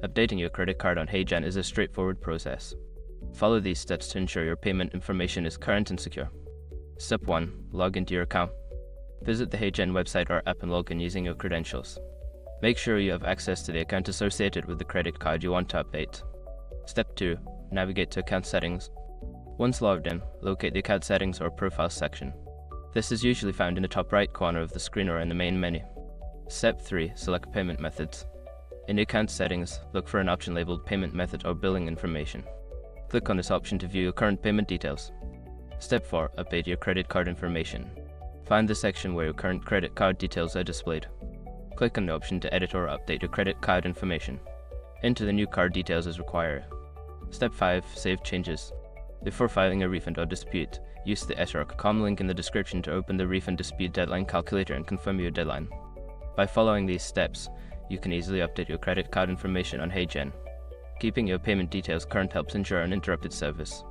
Updating your credit card on HeyGen is a straightforward process. Follow these steps to ensure your payment information is current and secure. Step 1. Log into your account. Visit the HeyGen website or app and log in using your credentials. Make sure you have access to the account associated with the credit card you want to update. Step 2. Navigate to Account Settings. Once logged in, locate the Account Settings or Profiles section. This is usually found in the top right corner of the screen or in the main menu. Step 3. Select Payment Methods. In the Account Settings, look for an option labeled Payment Method or Billing Information. Click on this option to view your current payment details. Step 4. Update your credit card information. Find the section where your current credit card details are displayed. Click on the option to edit or update your credit card information. Enter the new card details as required. Step 5. Save changes. Before filing a refund or dispute, use the *com link in the description to open the refund dispute deadline calculator and confirm your deadline. By following these steps, you can easily update your credit card information on HeyGen. Keeping your payment details current helps ensure uninterrupted service.